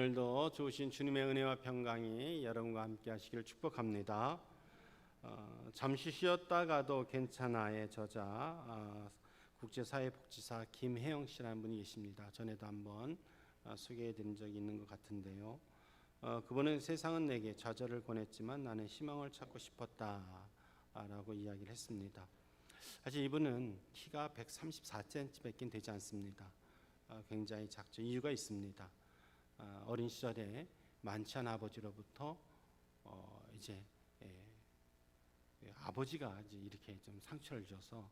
오늘도 주신 주님의 은혜와 평강이 여러분과 함께 하시기를 축복합니다. 잠시 쉬었다가도 괜찮아의 저자 국제사회복지사 김혜영 씨라는 분이 계십니다. 전에도 한번 소개해드린 적이 있는 것 같은데요. 그분은 세상은 내게 좌절을 권했지만 나는 희망을 찾고 싶었다라고 이야기를 했습니다. 사실 이분은 키가 134cm밖에 되지 않습니다. 굉장히 작죠. 이유가 있습니다. 어린 시절에 만취한 아버지로부터 이제 아버지가 이제 이렇게 좀 상처를 줘서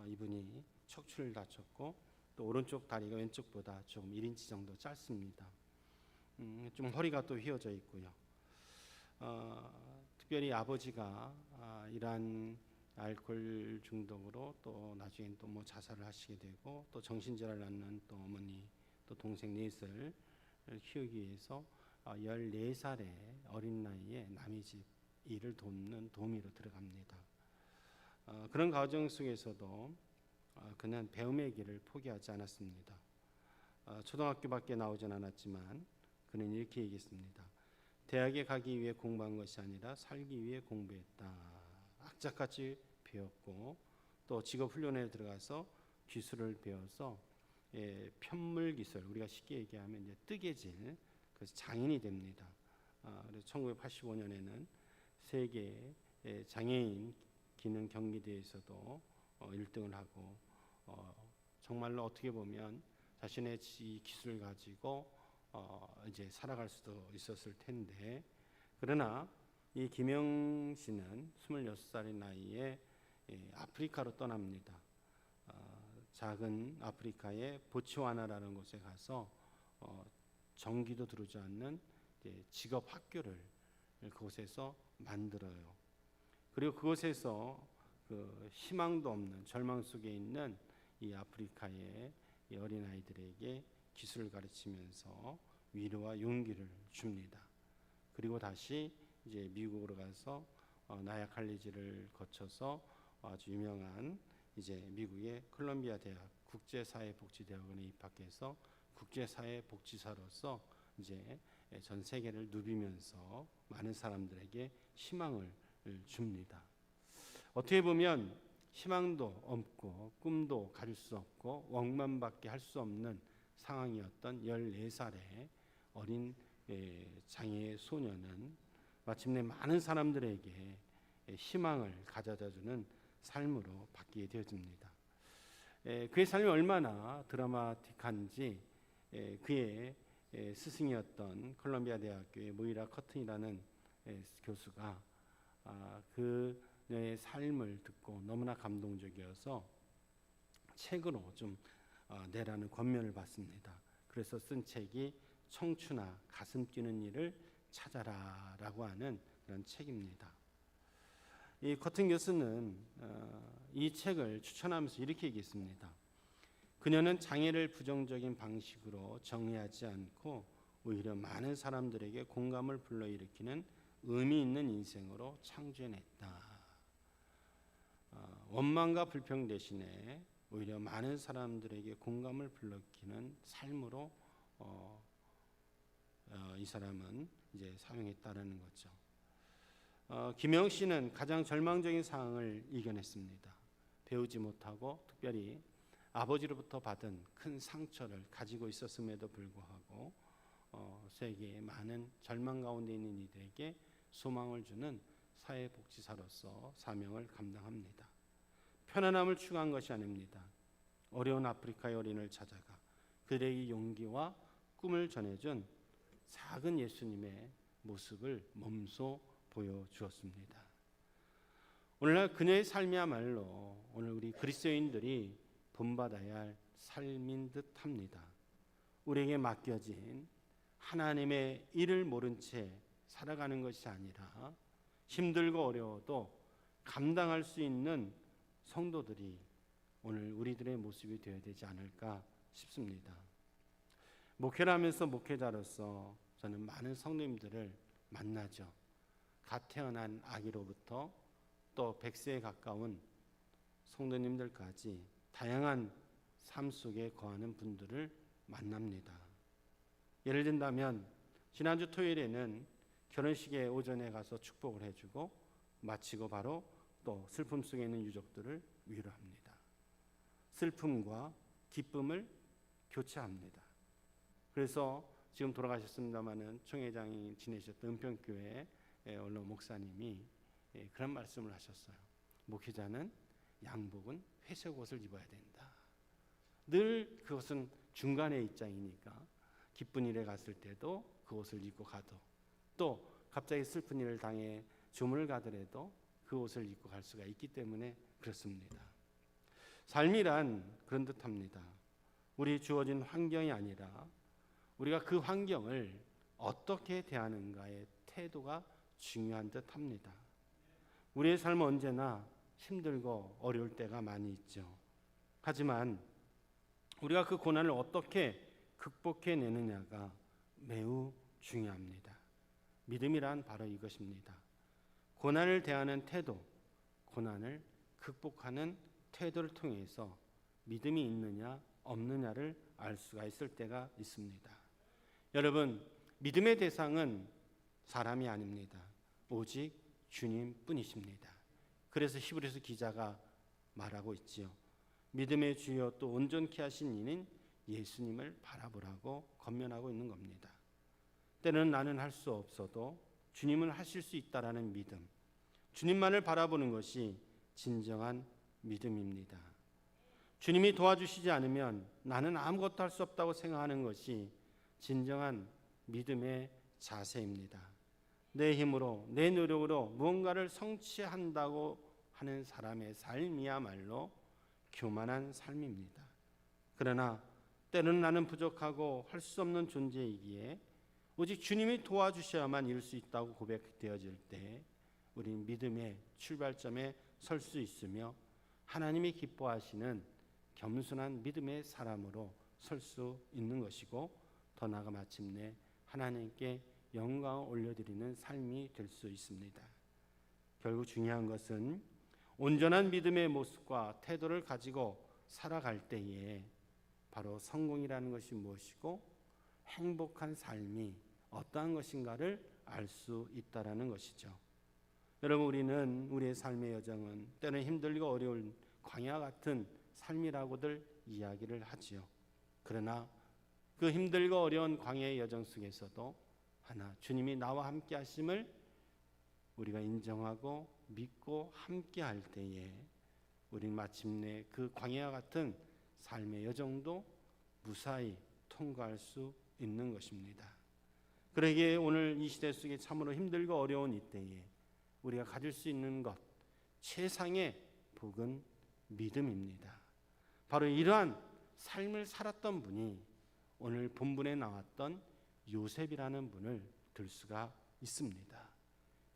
이분이 척추를 다쳤고 또 오른쪽 다리가 왼쪽보다 조금 1인치 정도 짧습니다. 좀 허리가 또 휘어져 있고요. 특별히 아버지가 이러한 알코올 중독으로 또 나중엔 또 뭐 자살을 하시게 되고 또 정신질환을 앓는 또 어머니 또 동생 넷을 키우기 위해서 14살의 어린 나이에 남의 집 일을 돕는 도우미로 들어갑니다. 그런 과정 속에서도 그는 배움의 길을 포기하지 않았습니다. 초등학교밖에 나오진 않았지만 그는 이렇게 얘기했습니다. 대학에 가기 위해 공부한 것이 아니라 살기 위해 공부했다. 악착같이 배웠고 또 직업훈련에 들어가서 기술을 배워서 편물 기술, 우리가 쉽게 얘기하면 이제 뜨개질, 그래서 장인이 됩니다. 그래서 1985년에는 세계 장애인 기능 경기대회에서도 1등을 하고 정말로 어떻게 보면 자신의 기술을 가지고 이제 살아갈 수도 있었을 텐데, 그러나 이 김영 씨는 26살의 나이에 아프리카로 떠납니다. 작은 아프리카의 보츠와나라는 곳에 가서 전기도 들어오지 않는 직업 학교를 그곳에서 만들어요. 그리고 그곳에서 그 희망도 없는 절망 속에 있는 이 아프리카의 이 어린아이들에게 기술을 가르치면서 위로와 용기를 줍니다. 그리고 다시 이제 미국으로 가서 나약 칼리지를 거쳐서 아주 유명한 이제 미국의 콜롬비아 대학 국제사회복지대학원에 입학해서 국제사회복지사로서 이제 전 세계를 누비면서 많은 사람들에게 희망을 줍니다. 어떻게 보면 희망도 없고 꿈도 가질 수 없고 원망밖에 할 수 없는 상황이었던 14살의 어린 장애 소녀는 마침내 많은 사람들에게 희망을 가져다주는 삶으로 바뀌게 되어집니다. 그의 삶이 얼마나 드라마틱한지 그의 스승이었던 콜롬비아 대학교의 모이라 커튼이라는 교수가 그의 삶을 듣고 너무나 감동적이어서 책으로 좀 내라는 권면을 받습니다. 그래서 쓴 책이 청춘아 가슴 뛰는 일을 찾아라라고 하는 그런 책입니다. 이 커튼 교수는 이 책을 추천하면서 이렇게 얘기했습니다. 그녀는 장애를 부정적인 방식으로 정의하지 않고 오히려 많은 사람들에게 공감을 불러일으키는 의미 있는 인생으로 창조해냈다. 원망과 불평 대신에 오히려 많은 사람들에게 공감을 불러일으키는 삶으로 이 사람은 이제 사용했다라는 거죠. 김영 씨는 가장 절망적인 상황을 이겨냈습니다. 배우지 못하고 특별히 아버지로부터 받은 큰 상처를 가지고 있었음에도 불구하고 세계의 많은 절망 가운데 있는 이들에게 소망을 주는 사회복지사로서 사명을 감당합니다. 편안함을 추구한 것이 아닙니다. 어려운 아프리카의 어린을 찾아가 그들에게 용기와 꿈을 전해준 작은 예수님의 모습을 몸소 보여주었습니다. 오늘날 그녀의 삶이야말로 오늘 우리 그리스도인들이 본받아야 할 삶인 듯합니다. 우리에게 맡겨진 하나님의 일을 모른 채 살아가는 것이 아니라 힘들고 어려워도 감당할 수 있는 성도들이 오늘 우리들의 모습이 되어야 되지 않을까 싶습니다. 목회를 하면서 목회자로서 저는 많은 성도님들을 만나죠. 갓 태어난 아기로부터 또 100세에 가까운 성도님들까지 다양한 삶 속에 거하는 분들을 만납니다. 예를 든다면 지난주 토요일에는 결혼식에 오전에 가서 축복을 해주고 마치고 바로 또 슬픔 속에 있는 유족들을 위로합니다. 슬픔과 기쁨을 교차합니다. 그래서 지금 돌아가셨습니다마는 총회장이 지내셨던 은평교회 원로 목사님이 그런 말씀을 하셨어요. 목회자는 양복은 회색 옷을 입어야 된다. 늘 그것은 중간의 입장이니까 기쁜 일에 갔을 때도 그 옷을 입고 가도 또 갑자기 슬픈 일을 당해 주문을 가더라도 그 옷을 입고 갈 수가 있기 때문에 그렇습니다. 삶이란 그런 듯합니다. 우리 주어진 환경이 아니라 우리가 그 환경을 어떻게 대하는가의 태도가 중요한 듯합니다. 우리의 삶은 언제나 힘들고 어려울 때가 많이 있죠. 하지만 우리가 그 고난을 어떻게 극복해내느냐가 매우 중요합니다. 믿음이란 바로 이것입니다. 고난을 대하는 태도, 고난을 극복하는 태도를 통해서 믿음이 있느냐 없느냐를 알 수가 있을 때가 있습니다. 여러분, 믿음의 대상은 사람이 아닙니다. 오직 주님뿐이십니다. 그래서 히브리서 기자가 말하고 있지요. 믿음의 주여 또 온전케 하신 이는 예수님을 바라보라고 권면하고 있는 겁니다. 때는 나는 할 수 없어도 주님은 하실 수 있다라는 믿음, 주님만을 바라보는 것이 진정한 믿음입니다. 주님이 도와주시지 않으면 나는 아무것도 할 수 없다고 생각하는 것이 진정한 믿음의 자세입니다. 내 힘으로, 내 노력으로 무언가를 성취한다고 하는 사람의 삶이야말로 교만한 삶입니다. 그러나 때로는 나는 부족하고 할 수 없는 존재이기에 오직 주님이 도와주셔야만 이룰 수 있다고 고백되어질 때 우리는 믿음의 출발점에 설 수 있으며 하나님이 기뻐하시는 겸손한 믿음의 사람으로 설 수 있는 것이고 더 나아가 마침내 하나님께 영광을 올려드리는 삶이 될 수 있습니다. 결국 중요한 것은 온전한 믿음의 모습과 태도를 가지고 살아갈 때에 바로 성공이라는 것이 무엇이고 행복한 삶이 어떠한 것인가를 알 수 있다라는 것이죠. 여러분, 우리는 우리의 삶의 여정은 때는 힘들고 어려운 광야 같은 삶이라고들 이야기를 하지요. 그러나 그 힘들고 어려운 광야의 여정 속에서도 하나 주님이 나와 함께 하심을 우리가 인정하고 믿고 함께 할 때에 우리는 마침내 그 광야와 같은 삶의 여정도 무사히 통과할 수 있는 것입니다. 그러기에 오늘 이 시대 속에 참으로 힘들고 어려운 이때에 우리가 가질 수 있는 것 최상의 복은 믿음입니다. 바로 이러한 삶을 살았던 분이 오늘 본문에 나왔던 요셉이라는 분을 들 수가 있습니다.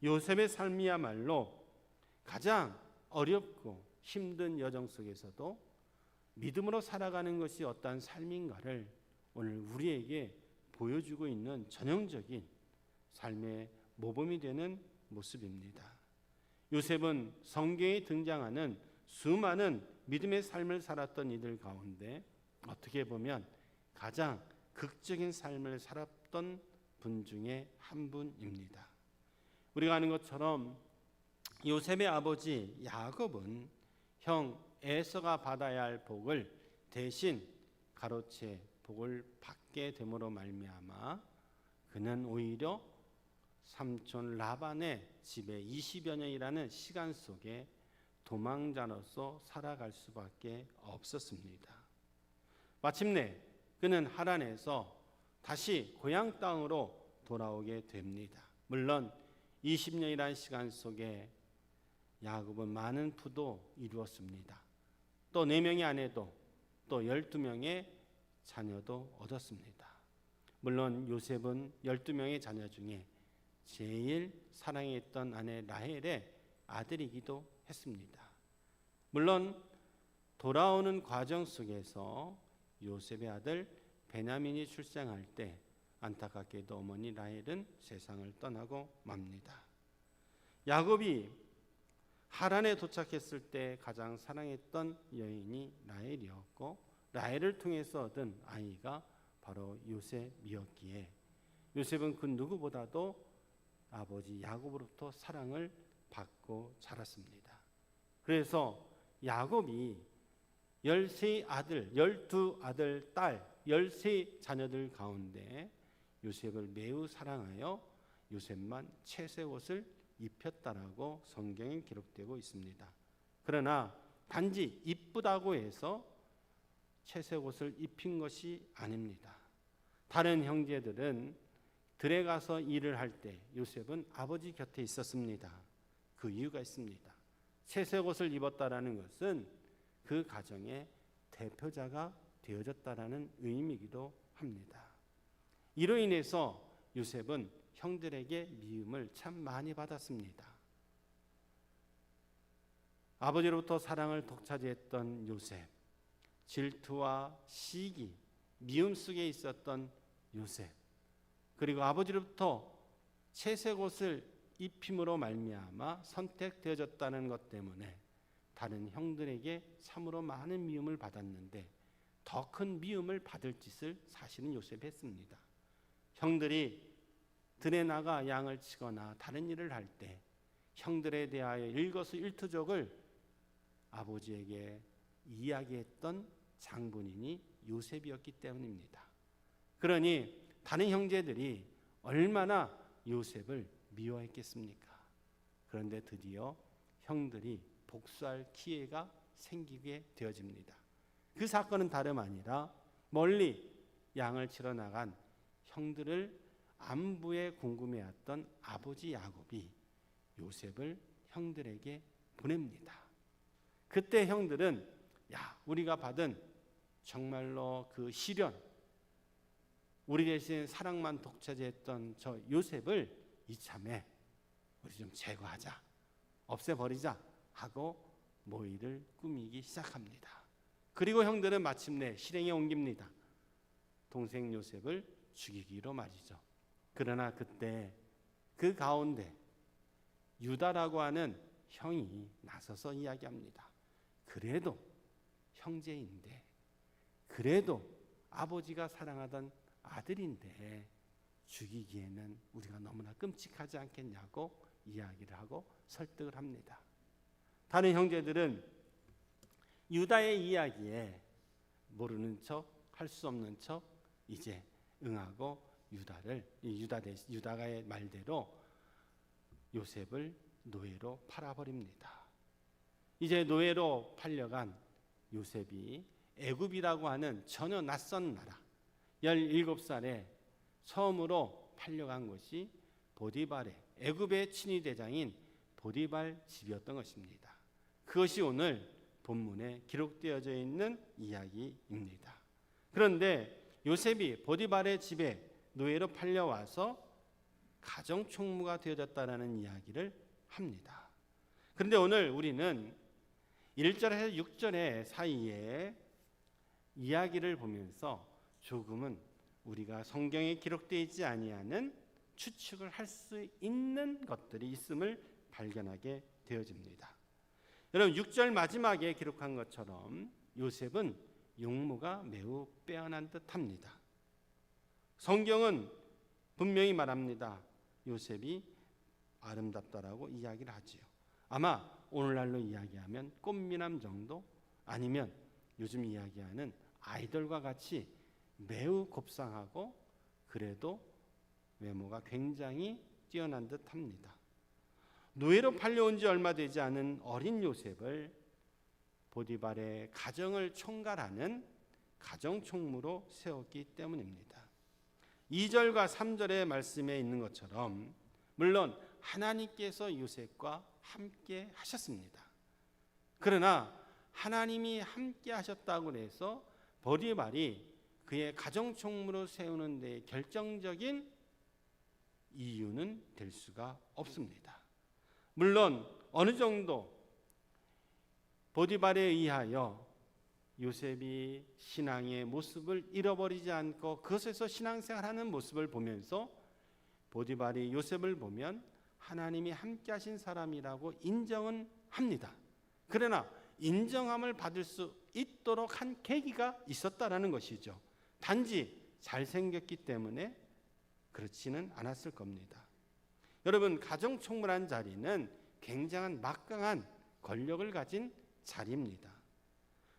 요셉의 삶이야말로 가장 어렵고 힘든 여정 속에서도 믿음으로 살아가는 것이 어떠한 삶인가를 오늘 우리에게 보여주고 있는 전형적인 삶의 모범이 되는 모습입니다. 요셉은 성경에 등장하는 수많은 믿음의 삶을 살았던 이들 가운데 어떻게 보면 가장 극적인 삶을 살았던 분 중에 한 분입니다. 우리가 아는 것처럼 요셉의 아버지 야곱은 형 에서가 받아야 할 복을 대신 가로채 복을 받게 됨으로 말미암아 그는 오히려 삼촌 라반의 집에 20여 년이라는 시간 속에 도망자로서 살아갈 수밖에 없었습니다. 마침내 그는 하란에서 다시 고향 땅으로 돌아오게 됩니다. 물론 20년이라는 시간 속에 야곱은 많은 부도 이루었습니다. 또 4명의 아내도 또 12명의 자녀도 얻었습니다. 물론 요셉은 12명의 자녀 중에 제일 사랑했던 아내 라헬의 아들이기도 했습니다. 물론 돌아오는 과정 속에서 요셉의 아들 베냐민이 출생할 때 안타깝게도 어머니 라헬은 세상을 떠나고 맙니다. 야곱이 하란에 도착했을 때 가장 사랑했던 여인이 라헬이었고 라헬을 통해서 얻은 아이가 바로 요셉이었기에 요셉은 그 누구보다도 아버지 야곱으로부터 사랑을 받고 자랐습니다. 그래서 야곱이 13아들, 12아들, 딸, 13자녀들 가운데 요셉을 매우 사랑하여 요셉만 채색 옷을 입혔다라고 성경에 기록되고 있습니다. 그러나 단지 이쁘다고 해서 채색 옷을 입힌 것이 아닙니다. 다른 형제들은 들에 가서 일을 할 때 요셉은 아버지 곁에 있었습니다. 그 이유가 있습니다. 채색 옷을 입었다라는 것은 그 가정의 대표자가 되어졌다라는 의미이기도 합니다. 이로 인해서 요셉은 형들에게 미움을 참 많이 받았습니다. 아버지로부터 사랑을 독차지했던 요셉, 질투와 시기, 미움 속에 있었던 요셉, 그리고 아버지로부터 채색 옷을 입힘으로 말미암아 선택되어졌다는 것 때문에 다른 형들에게 참으로 많은 미움을 받았는데 더 큰 미움을 받을 짓을 사실은 요셉이 했습니다. 형들이 들에 나가 양을 치거나 다른 일을 할 때 형들에 대하여 일거수일투족을 아버지에게 이야기했던 장본인이 요셉이었기 때문입니다. 그러니 다른 형제들이 얼마나 요셉을 미워했겠습니까? 그런데 드디어 형들이 복수할 기회가 생기게 되어집니다. 그 사건은 다름 아니라 멀리 양을 치러 나간 형들을 안부에 궁금해했던 아버지 야곱이 요셉을 형들에게 보냅니다. 그때 형들은 우리가 받은 정말로 그 시련, 우리 대신 사랑만 독차지했던 저 요셉을 이참에 우리 좀 제거하자, 없애버리자 하고 모의를 꾸미기 시작합니다. 그리고 형들은 마침내 실행에 옮깁니다. 동생 요셉을 죽이기로 말이죠. 그러나 그때 그 가운데 유다라고 하는 형이 나서서 이야기합니다. 그래도 형제인데, 그래도 아버지가 사랑하던 아들인데 죽이기에는 우리가 너무나 끔찍하지 않겠냐고 이야기를 하고 설득을 합니다. 다른 형제들은 유다의 이야기에 모르는 척, 할 수 없는 척 이제 응하고 유다가의 말대로 요셉을 노예로 팔아버립니다. 이제 노예로 팔려간 요셉이 애굽이라고 하는 전혀 낯선 나라, 17살에 처음으로 팔려간 것이 보디발의, 애굽의 친위대장인 보디발 집이었던 것입니다. 그것이 오늘 본문에 기록되어져 있는 이야기입니다. 그런데 요셉이 보디발의 집에 노예로 팔려와서 가정총무가 되어졌다라는 이야기를 합니다. 그런데 오늘 우리는 1절에서 6절의 사이에 이야기를 보면서 조금은 우리가 성경에 기록되어 있지 아니하는 추측을 할 수 있는 것들이 있음을 발견하게 되어집니다. 여러분 6절 마지막에 기록한 것처럼 요셉은 용모가 매우 빼어난 듯합니다. 성경은 분명히 말합니다. 요셉이 아름답다라고 이야기를 하지요. 아마 오늘날로 이야기하면 꽃미남 정도, 아니면 요즘 이야기하는 아이돌과 같이 매우 곱상하고 그래도 외모가 굉장히 뛰어난 듯합니다. 노예로 팔려온 지 얼마 되지 않은 어린 요셉을 보디발의 가정을 총괄하는 가정총무로 세웠기 때문입니다. 2절과 3절의 말씀에 있는 것처럼 물론 하나님께서 요셉과 함께 하셨습니다. 그러나 하나님이 함께 하셨다고 해서 보디발이 그의 가정총무로 세우는 데 결정적인 이유는 될 수가 없습니다. 물론 어느 정도 보디발에 의하여 요셉이 신앙의 모습을 잃어버리지 않고 그것에서 신앙생활하는 모습을 보면서 보디발이 요셉을 보면 하나님이 함께 하신 사람이라고 인정은 합니다. 그러나 인정함을 받을 수 있도록 한 계기가 있었다라는 것이죠. 단지 잘생겼기 때문에 그렇지는 않았을 겁니다. 여러분, 가정총무란 자리는 굉장한 막강한 권력을 가진 자리입니다.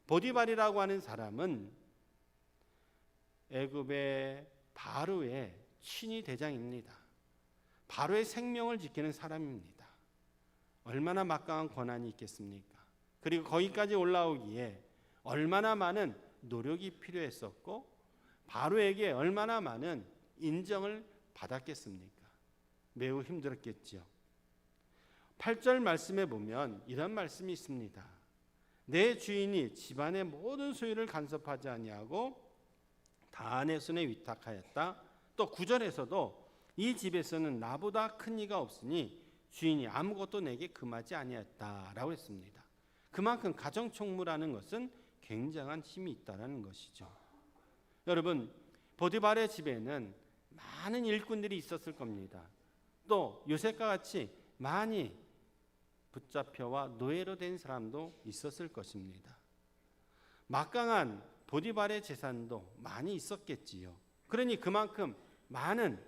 보디발이라고 하는 사람은 애굽의 바로의 친위 대장입니다. 바로의 생명을 지키는 사람입니다. 얼마나 막강한 권한이 있겠습니까? 그리고 거기까지 올라오기에 얼마나 많은 노력이 필요했었고 바로에게 얼마나 많은 인정을 받았겠습니까? 매우 힘들었겠지요. 8절 말씀에 보면 이런 말씀이 있습니다. 내 주인이 집안의 모든 소유를 간섭하지 아니하고 다 내 손에 위탁하였다. 또 9절에서도 이 집에서는 나보다 큰 이가 없으니 주인이 아무것도 내게 금하지 아니하였다라고 했습니다. 그만큼 가정총무라는 것은 굉장한 힘이 있다라는 것이죠. 여러분, 보디발의 집에는 많은 일꾼들이 있었을 겁니다. 또 요셉과 같이 많이 붙잡혀와 노예로 된 사람도 있었을 것입니다. 막강한 보디발의 재산도 많이 있었겠지요. 그러니 그만큼 많은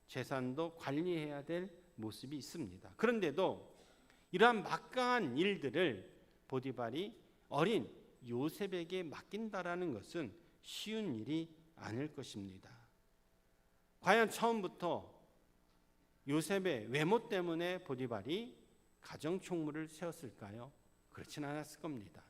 재산도 관리해야 될 모습이 있습니다. 그런데도 이러한 막강한 일들을 보디발이 어린 요셉에게 맡긴다라는 것은 쉬운 일이 아닐 것입니다. 과연 처음부터 요셉의 외모 때문에 보디발이 가정총무를 세웠을까요? 그렇지는 않았을 겁니다.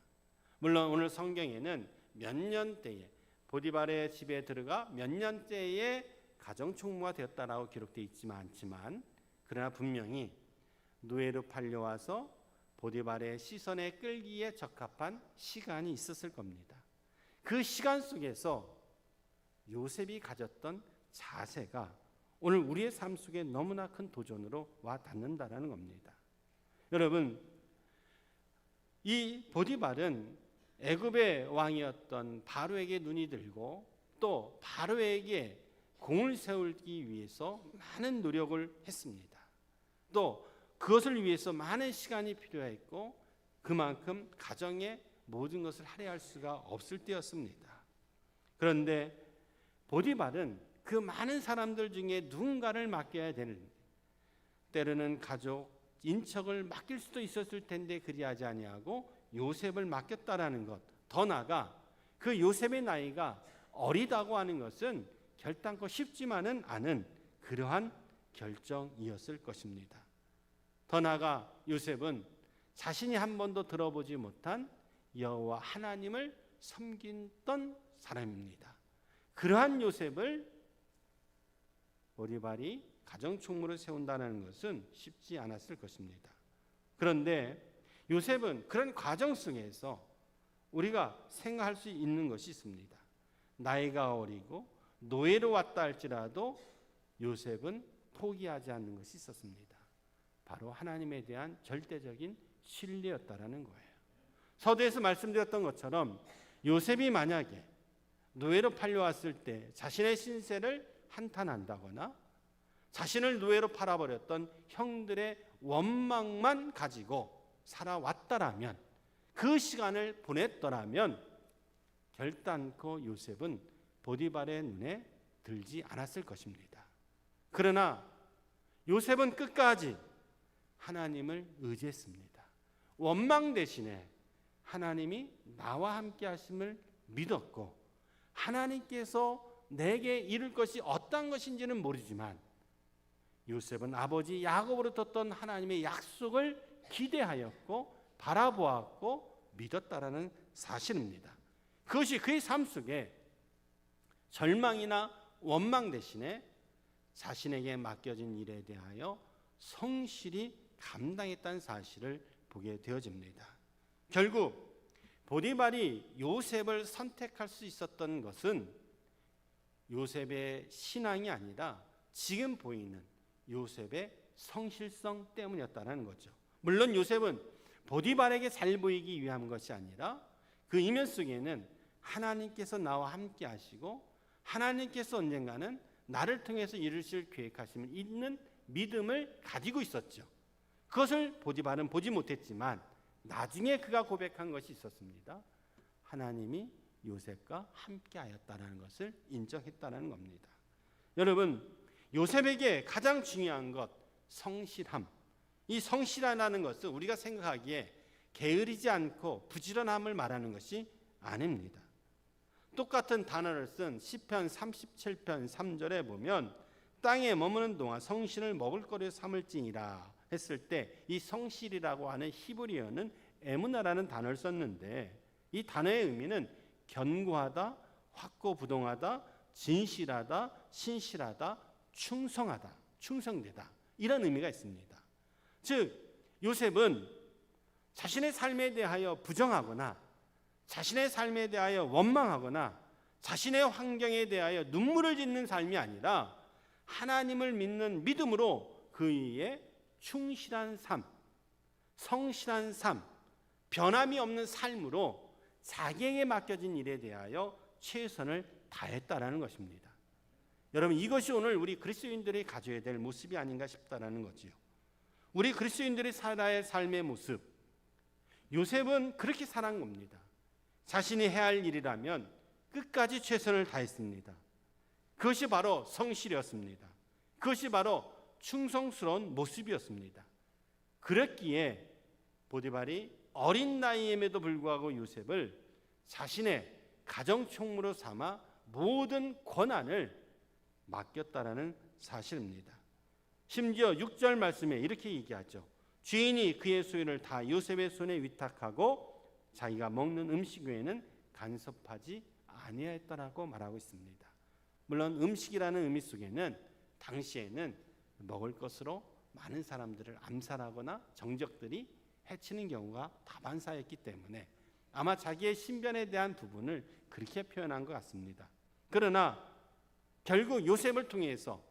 물론 오늘 성경에는 몇 년대에 보디발의 집에 들어가 몇 년째에 가정총무가 되었다라고 기록되어 있지만 않지만 그러나 분명히 노예로 팔려와서 보디발의 시선에 끌기에 적합한 시간이 있었을 겁니다. 그 시간 속에서 요셉이 가졌던 자세가 오늘 우리의 삶 속에 너무나 큰 도전으로 와 닿는다라는 겁니다. 여러분, 이 보디발은 애굽의 왕이었던 바로에게 눈이 들고 또 바로에게 공을 세우기 위해서 많은 노력을 했습니다. 또 그것을 위해서 많은 시간이 필요했고 그만큼 가정의 모든 것을 할애할 수가 없을 때였습니다. 그런데 보디발은 그 많은 사람들 중에 누군가를 맡겨야 되는데 때로는 가족, 인척을 맡길 수도 있었을 텐데 그리하지 아니하고 요셉을 맡겼다라는 것. 더 나아가 그 요셉의 나이가 어리다고 하는 것은 결단코 쉽지만은 않은 그러한 결정이었을 것입니다. 더 나아가 요셉은 자신이 한 번도 들어보지 못한 여호와 하나님을 섬기던 사람입니다. 그러한 요셉을 보디발이 가정총무를 세운다는 것은 쉽지 않았을 것입니다. 그런데 요셉은 그런 과정 속에서 우리가 생각할 수 있는 것이 있습니다. 나이가 어리고 노예로 왔다 할지라도 요셉은 포기하지 않는 것이 있었습니다. 바로 하나님에 대한 절대적인 신뢰였다라는 거예요. 서두에서 말씀드렸던 것처럼 요셉이 만약에 노예로 팔려왔을 때 자신의 신세를 한탄한다거나 자신을 노예로 팔아버렸던 형들의 원망만 가지고 살아왔다라면 그 시간을 보냈더라면 결단코 요셉은 보디발의 눈에 들지 않았을 것입니다. 그러나 요셉은 끝까지 하나님을 의지했습니다. 원망 대신에 하나님이 나와 함께 하심을 믿었고 하나님께서 내게 이룰 것이 어떤 것인지는 모르지만 요셉은 아버지 야곱으로 뒀던 하나님의 약속을 기대하였고 바라보았고 믿었다라는 사실입니다. 그것이 그의 삶 속에 절망이나 원망 대신에 자신에게 맡겨진 일에 대하여 성실히 감당했다는 사실을 보게 되어집니다. 결국 보디발이 요셉을 선택할 수 있었던 것은 요셉의 신앙이 아니라 지금 보이는 요셉의 성실성 때문이었다는 거죠. 물론 요셉은 보디발에게 잘 보이기 위한 것이 아니라 그 이면 속에는 하나님께서 나와 함께 하시고 하나님께서 언젠가는 나를 통해서 이루실 계획하심을 있는 믿음을 가지고 있었죠. 그것을 보디발은 보지 못했지만 나중에 그가 고백한 것이 있었습니다. 하나님이 요셉과 함께 하였다는 것을 인정했다는 겁니다. 여러분, 요셉에게 가장 중요한 것, 성실함. 이 성실하다는 것은 우리가 생각하기에 게으르지 않고 부지런함을 말하는 것이 아닙니다. 똑같은 단어를 쓴 시편 37편 3절에 보면 땅에 머무는 동안 성신을 먹을거리로 삼을지니라 했을 때 이 성실이라고 하는 히브리어는 에무나라는 단어를 썼는데 이 단어의 의미는 견고하다, 확고부동하다, 진실하다, 신실하다, 충성하다, 충성되다 이런 의미가 있습니다. 즉 요셉은 자신의 삶에 대하여 부정하거나 자신의 삶에 대하여 원망하거나 자신의 환경에 대하여 눈물을 짓는 삶이 아니라 하나님을 믿는 믿음으로 그의 충실한 삶, 성실한 삶, 변함이 없는 삶으로 자기에게 맡겨진 일에 대하여 최선을 다했다라는 것입니다. 여러분, 이것이 오늘 우리 그리스도인들이 가져야 될 모습이 아닌가 싶다라는 거지요. 우리 그리스도인들이 살아야 할 삶의 모습, 요셉은 그렇게 살아간 겁니다. 자신이 해야 할 일이라면 끝까지 최선을 다했습니다. 그것이 바로 성실이었습니다. 그것이 바로 충성스러운 모습이었습니다. 그랬기에 보디발이 어린 나이임에도 불구하고 요셉을 자신의 가정총무로 삼아 모든 권한을 맡겼다라는 사실입니다. 심지어 6절 말씀에 이렇게 얘기하죠. 주인이 그의 소유를 다 요셉의 손에 위탁하고 자기가 먹는 음식 외에는 간섭하지 아니하였다라고 말하고 있습니다. 물론 음식이라는 의미 속에는 당시에는 먹을 것으로 많은 사람들을 암살하거나 정적들이 해치는 경우가 다반사였기 때문에 아마 자기의 신변에 대한 부분을 그렇게 표현한 것 같습니다. 그러나 결국 요셉을 통해서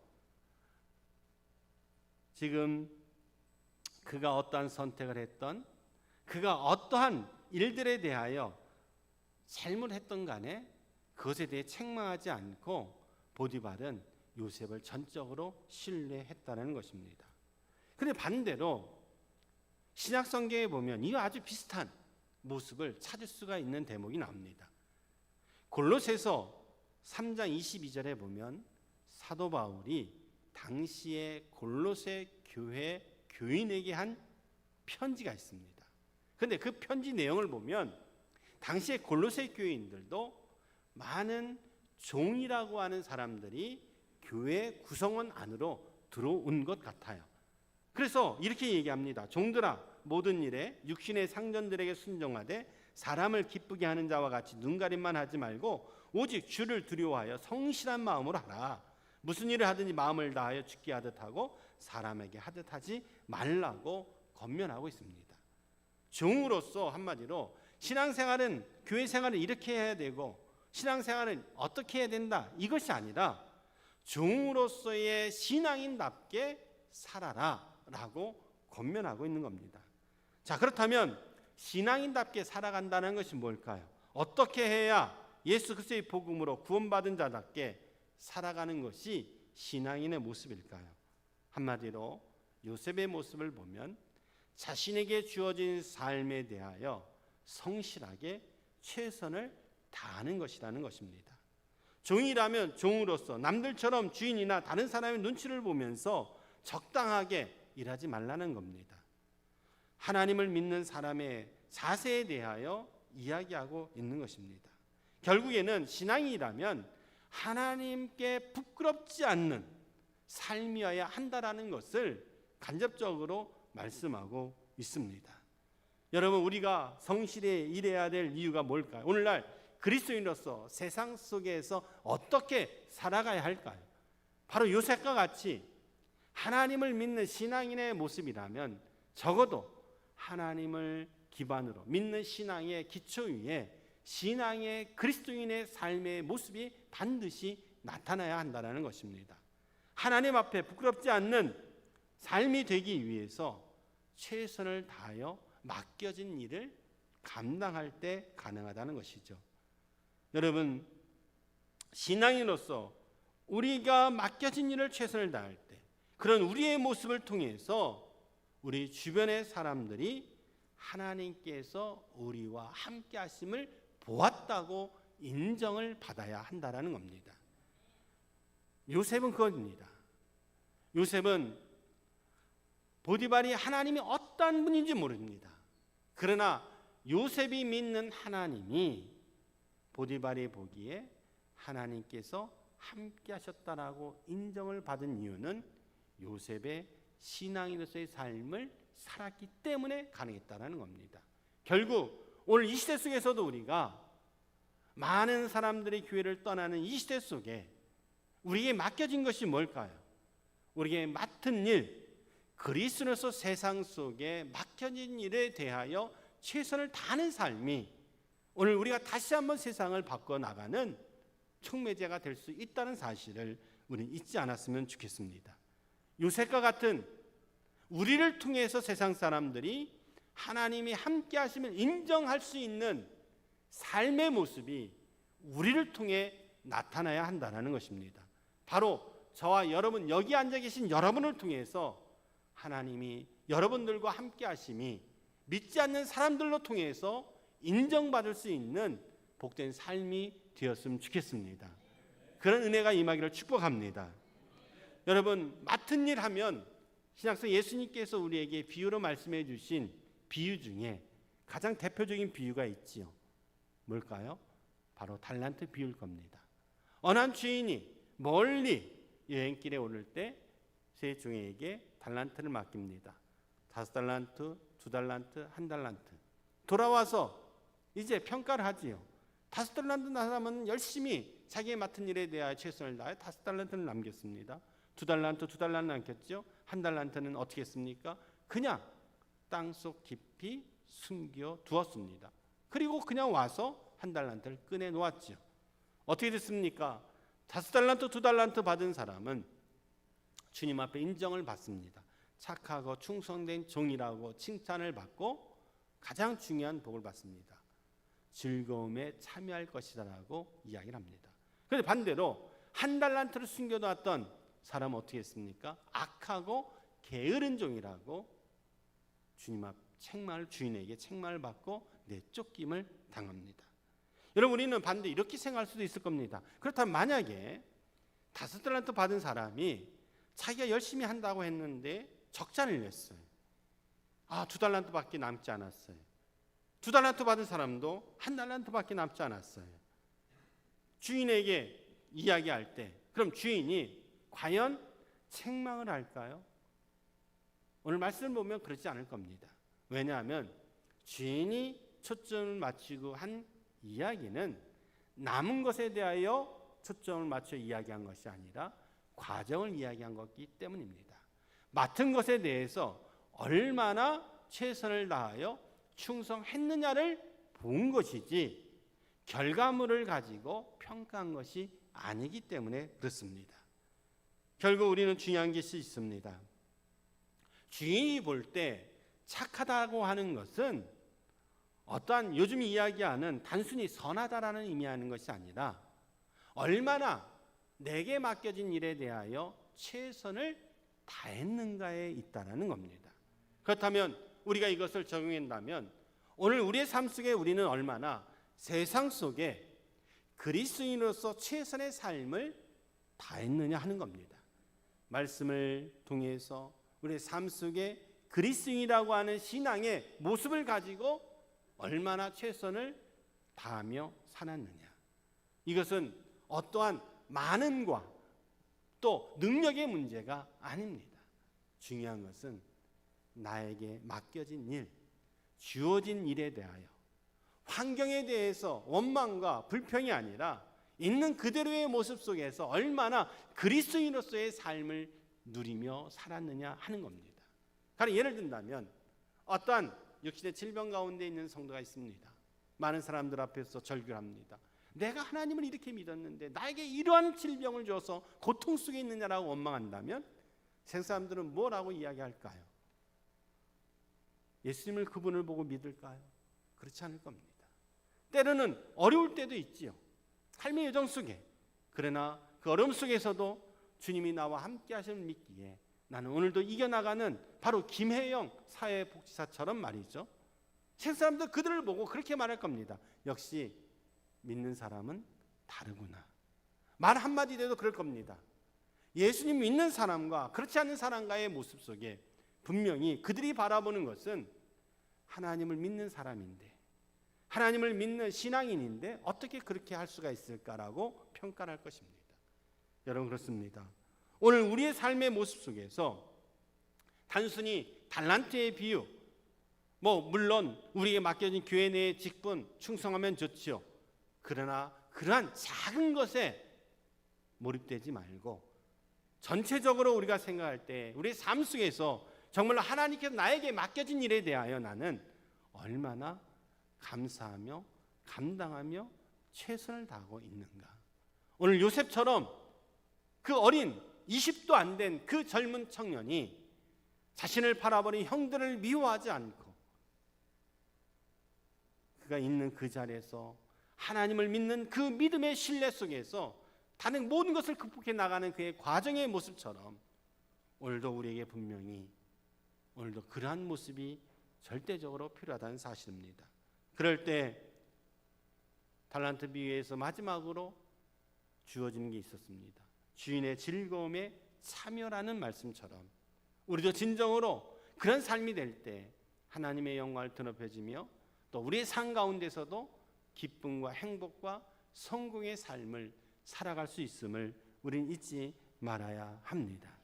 지금 그가 어떠한 선택을 했던, 그가 어떠한 일들에 대하여 잘못했던 간에 그것에 대해 책망하지 않고 보디발은 요셉을 전적으로 신뢰했다는 것입니다. 그런데 반대로 신약 성경에 보면 이 아주 비슷한 모습을 찾을 수가 있는 대목이 나옵니다. 골로새서 3장 22절에 보면 사도 바울이 당시에 골로새 교회 교인에게 한 편지가 있습니다. 그런데 그 편지 내용을 보면 당시에 골로새 교인들도 많은 종이라고 하는 사람들이 교회 구성원 안으로 들어온 것 같아요. 그래서 이렇게 얘기합니다. 종들아, 모든 일에 육신의 상전들에게 순종하되 사람을 기쁘게 하는 자와 같이 눈가림만 하지 말고 오직 주를 두려워하여 성실한 마음으로 하라. 무슨 일을 하든지 마음을 다하여 주께 하듯 하고 사람에게 하듯 하지 말라고 권면하고 있습니다. 종으로서 한마디로 신앙생활은 교회 생활을 이렇게 해야 되고 신앙생활은 어떻게 해야 된다, 이것이 아니라 종으로서의 신앙인답게 살아라 라고 권면하고 있는 겁니다. 자, 그렇다면 신앙인답게 살아간다는 것이 뭘까요? 어떻게 해야 예수 그리스도의 복음으로 구원받은 자답게 살아가는 것이 신앙인의 모습일까요? 한마디로 요셉의 모습을 보면 자신에게 주어진 삶에 대하여 성실하게 최선을 다하는 것이라는 것입니다. 종이라면 종으로서 남들처럼 주인이나 다른 사람의 눈치를 보면서 적당하게 일하지 말라는 겁니다. 하나님을 믿는 사람의 자세에 대하여 이야기하고 있는 것입니다. 결국에는 신앙이라면 하나님께 부끄럽지 않는 삶이어야 한다라는 것을 간접적으로 말씀하고 있습니다. 여러분, 우리가 성실히 일해야 될 이유가 뭘까요? 오늘날 그리스도인으로서 세상 속에서 어떻게 살아가야 할까요? 바로 요셉과 같이 하나님을 믿는 신앙인의 모습이라면 적어도 하나님을 기반으로 믿는 신앙의 기초 위에 신앙의 그리스도인의 삶의 모습이 반드시 나타나야 한다는 것입니다. 하나님 앞에 부끄럽지 않는 삶이 되기 위해서 최선을 다하여 맡겨진 일을 감당할 때 가능하다는 것이죠. 여러분, 신앙인으로서 우리가 맡겨진 일을 최선을 다할 때 그런 우리의 모습을 통해서 우리 주변의 사람들이 하나님께서 우리와 함께 하심을 보았다고 인정을 받아야 한다는 겁니다. 요셉은 그겁니다. 요셉은 보디발이 하나님이 어떠한 분인지 모릅니다. 그러나 요셉이 믿는 하나님이 보디발이 보기에 하나님께서 함께 하셨다라고 인정을 받은 이유는 요셉의 신앙인으로서의 삶을 살았기 때문에 가능했다는 겁니다. 결국 오늘 이 시대 속에서도 우리가 많은 사람들이 교회를 떠나는 이 시대 속에 우리에게 맡겨진 것이 뭘까요? 우리에게 맡은 일, 그리스도로서 세상 속에 맡겨진 일에 대하여 최선을 다하는 삶이 오늘 우리가 다시 한번 세상을 바꿔나가는 촉매제가 될 수 있다는 사실을 우리는 잊지 않았으면 좋겠습니다. 요셉과 같은 우리를 통해서 세상 사람들이 하나님이 함께 하심을 인정할 수 있는 삶의 모습이 우리를 통해 나타나야 한다는 것입니다. 바로 저와 여러분, 여기 앉아 계신 여러분을 통해서 하나님이 여러분들과 함께 하심이 믿지 않는 사람들로 통해서 인정받을 수 있는 복된 삶이 되었으면 좋겠습니다. 그런 은혜가 임하기를 축복합니다. 여러분, 맡은 일 하면 신약성 예수님께서 우리에게 비유로 말씀해 주신 비유 중에 가장 대표적인 비유가 있지요. 뭘까요? 바로 달란트 비유일 겁니다. 어느 한 주인이 멀리 여행길에 오를 때 세 종에게 달란트를 맡깁니다. 5달란트, 2달란트, 1달란트. 돌아와서 이제 평가를 하지요. 5달란트 난 사람은 열심히 자기의 맡은 일에 대하여 최선을 다해 5달란트를 남겼습니다. 2달란트 남겼죠. 1달란트는 어떻게 했습니까? 그냥 땅속 깊이 숨겨 두었습니다. 그리고 그냥 와서 1달란트를 꺼내 놓았죠. 어떻게 됐습니까? 5달란트, 2달란트 받은 사람은 주님 앞에 인정을 받습니다. 착하고 충성된 종이라고 칭찬을 받고 가장 중요한 복을 받습니다. 즐거움에 참여할 것이다라고 이야기를 합니다. 그런데 반대로 1달란트를 숨겨놨던 사람은 어떻게 했습니까? 악하고 게으른 종이라고 주인에게 책망을 받고 내쫓김을 당합니다. 여러분, 우리는 반대 이렇게 생각할 수도 있을 겁니다. 그렇다면 만약에 5달란트 받은 사람이 자기가 열심히 한다고 했는데 적자를 냈어요. 2달란트밖에 남지 않았어요. 2달란트 받은 사람도 1달란트밖에 남지 않았어요. 주인에게 이야기할 때 그럼 주인이 과연 책망을 할까요? 오늘 말씀을 보면 그렇지 않을 겁니다. 왜냐하면 주인이 초점을 맞추고 한 이야기는 남은 것에 대하여 초점을 맞춰 이야기한 것이 아니라 과정을 이야기한 것이기 때문입니다. 맡은 것에 대해서 얼마나 최선을 다하여 충성했느냐를 본 것이지 결과물을 가지고 평가한 것이 아니기 때문에 그렇습니다. 결국 우리는 중요한 것이 있습니다. 주인이 볼 때 착하다고 하는 것은 어떠한 요즘 이야기하는 단순히 선하다라는 의미하는 것이 아니라 얼마나 내게 맡겨진 일에 대하여 최선을 다했는가에 있다라는 겁니다. 그렇다면 우리가 이것을 적용한다면 오늘 우리의 삶 속에 우리는 얼마나 세상 속에 그리스도인으로서 최선의 삶을 다했느냐 하는 겁니다. 말씀을 통해서 우리의 삶 속에 그리스도인이라고 하는 신앙의 모습을 가지고 얼마나 최선을 다하며 살았느냐. 이것은 어떠한 많음과 또 능력의 문제가 아닙니다. 중요한 것은 나에게 맡겨진 일, 주어진 일에 대하여 환경에 대해서 원망과 불평이 아니라 있는 그대로의 모습 속에서 얼마나 그리스도인으로서의 삶을 누리며 살았느냐 하는 겁니다. 가령 예를 든다면 어떠한 육신의 질병 가운데 있는 성도가 있습니다. 많은 사람들 앞에서 절규를 합니다. 내가 하나님을 이렇게 믿었는데 나에게 이러한 질병을 줘서 고통 속에 있느냐라고 원망한다면 세상 사람들은 뭐라고 이야기할까요? 예수님을 그분을 보고 믿을까요? 그렇지 않을 겁니다. 때로는 어려울 때도 있지요. 삶의 여정 속에. 그러나 그 어려움 속에서도 주님이 나와 함께 하심을 믿기에 나는 오늘도 이겨나가는 바로 김혜영 사회복지사처럼 말이죠. 세상 사람들 그들을 보고 그렇게 말할 겁니다. 역시 믿는 사람은 다르구나. 말 한마디 돼도 그럴 겁니다. 예수님 믿는 사람과 그렇지 않은 사람과의 모습 속에 분명히 그들이 바라보는 것은 하나님을 믿는 사람인데, 하나님을 믿는 신앙인인데 어떻게 그렇게 할 수가 있을까라고 평가를 할 것입니다. 여러분, 그렇습니다. 오늘 우리의 삶의 모습 속에서 단순히 달란트의 비유, 물론 우리에게 맡겨진 교회 내의 직분 충성하면 좋지요. 그러나 그러한 작은 것에 몰입되지 말고 전체적으로 우리가 생각할 때 우리의 삶 속에서 정말로 하나님께서 나에게 맡겨진 일에 대하여 나는 얼마나 감사하며 감당하며 최선을 다하고 있는가. 오늘 요셉처럼 그 어린 20도 안 된 그 젊은 청년이 자신을 바라보는 형들을 미워하지 않고 그가 있는 그 자리에서 하나님을 믿는 그 믿음의 신뢰 속에서 다른 모든 것을 극복해 나가는 그의 과정의 모습처럼 오늘도 우리에게 분명히 오늘도 그러한 모습이 절대적으로 필요하다는 사실입니다. 그럴 때 달란트 비유에서 마지막으로 주어지는 게 있었습니다. 주인의 즐거움에 참여라는 말씀처럼 우리도 진정으로 그런 삶이 될 때 하나님의 영광을 드높여지며 또 우리의 삶 가운데서도 기쁨과 행복과 성공의 삶을 살아갈 수 있음을 우리는 잊지 말아야 합니다.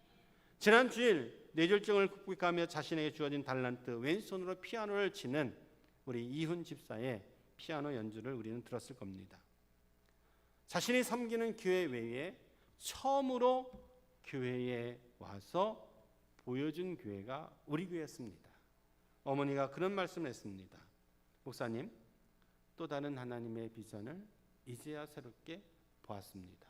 지난 주일 뇌졸중을 극복하며 자신에게 주어진 달란트, 왼손으로 피아노를 치는 우리 이훈 집사의 피아노 연주를 우리는 들었을 겁니다. 자신이 섬기는 교회 외에 처음으로 교회에 와서 보여준 교회가 우리 교회였습니다. 어머니가 그런 말씀을 했습니다. 목사님, 또 다른 하나님의 비전을 이제야 새롭게 보았습니다.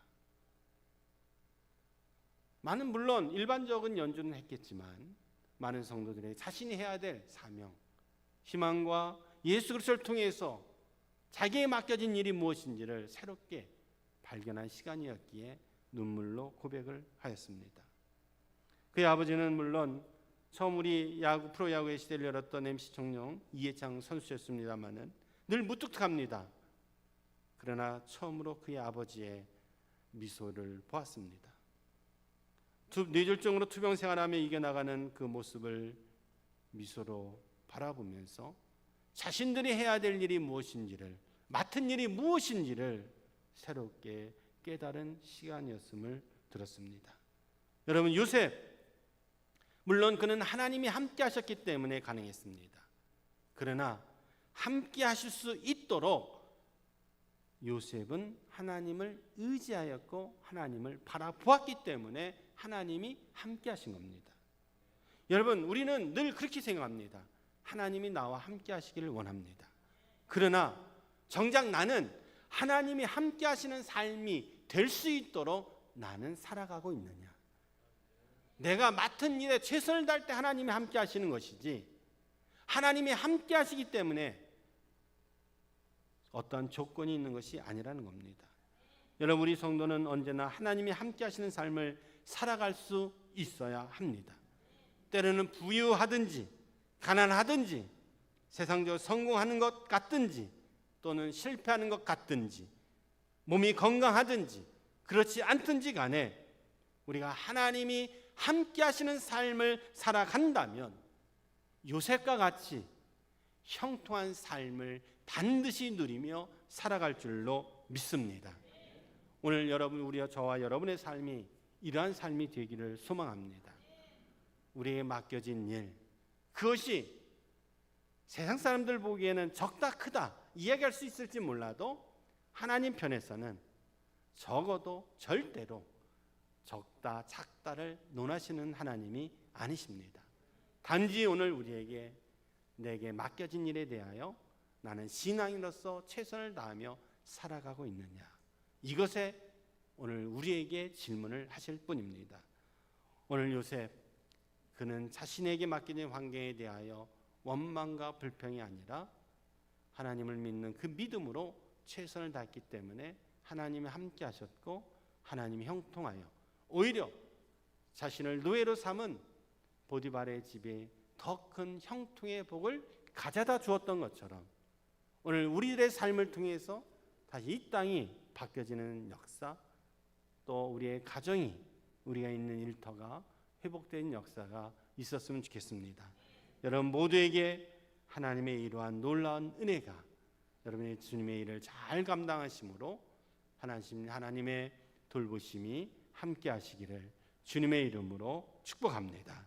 많은 물론 일반적인 연주는 했겠지만 많은 성도들의 자신이 해야 될 사명, 희망과 예수 그리스도를 통해서 자기에 맡겨진 일이 무엇인지를 새롭게 발견한 시간이었기에 눈물로 고백을 하였습니다. 그의 아버지는 물론 처음 우리 프로야구의 시대를 열었던 MC 청룡 이해창 선수였습니다마는 늘 무뚝뚝합니다. 그러나 처음으로 그의 아버지의 미소를 보았습니다. 뇌졸중으로 투병 생활하며 이겨나가는 그 모습을 미소로 바라보면서 자신들이 해야 될 일이 무엇인지를, 맡은 일이 무엇인지를 새롭게 깨달은 시간이었음을 들었습니다. 여러분, 요셉, 물론 그는 하나님이 함께 하셨기 때문에 가능했습니다. 그러나 함께 하실 수 있도록 요셉은 하나님을 의지하였고 하나님을 바라보았기 때문에 하나님이 함께 하신 겁니다. 여러분, 우리는 늘 그렇게 생각합니다. 하나님이 나와 함께 하시기를 원합니다. 그러나 정작 나는 하나님이 함께 하시는 삶이 될 수 있도록 나는 살아가고 있느냐? 내가 맡은 일에 최선을 다할 때 하나님이 함께 하시는 것이지, 하나님이 함께 하시기 때문에 어떠한 조건이 있는 것이 아니라는 겁니다. 여러분, 우리 성도는 언제나 하나님이 함께 하시는 삶을 살아갈 수 있어야 합니다. 때로는 부유하든지 가난하든지 세상적으로 성공하는 것 같든지 또는 실패하는 것 같든지 몸이 건강하든지 그렇지 않든지 간에 우리가 하나님이 함께 하시는 삶을 살아간다면 요셉과 같이 형통한 삶을 반드시 누리며 살아갈 줄로 믿습니다. 오늘 여러분, 저와 여러분의 삶이 이러한 삶이 되기를 소망합니다. 우리에게 맡겨진 일, 그것이 세상 사람들 보기에는 적다 크다 이야기할 수 있을지 몰라도 하나님 편에서는 적어도 절대로 적다 작다를 논하시는 하나님이 아니십니다. 단지 오늘 우리에게 내게 맡겨진 일에 대하여 나는 신앙인으로서 최선을 다하며 살아가고 있느냐, 이것에 오늘 우리에게 질문을 하실 뿐입니다. 오늘 요셉, 그는 자신에게 맡겨진 환경에 대하여 원망과 불평이 아니라 하나님을 믿는 그 믿음으로 최선을 다했기 때문에 하나님이 함께 하셨고 하나님이 형통하여 오히려 자신을 노예로 삼은 보디발의 집에 더 큰 형통의 복을 가져다 주었던 것처럼 오늘 우리들의 삶을 통해서 다시 이 땅이 바뀌어지는 역사, 또 우리의 가정이 우리가 있는 일터가 회복된 역사가 있었으면 좋겠습니다. 여러분 모두에게 하나님의 이러한 놀라운 은혜가 여러분의 주님의 일을 잘 감당하심으로 하나님의 돌보심이 함께 하시기를 주님의 이름으로 축복합니다.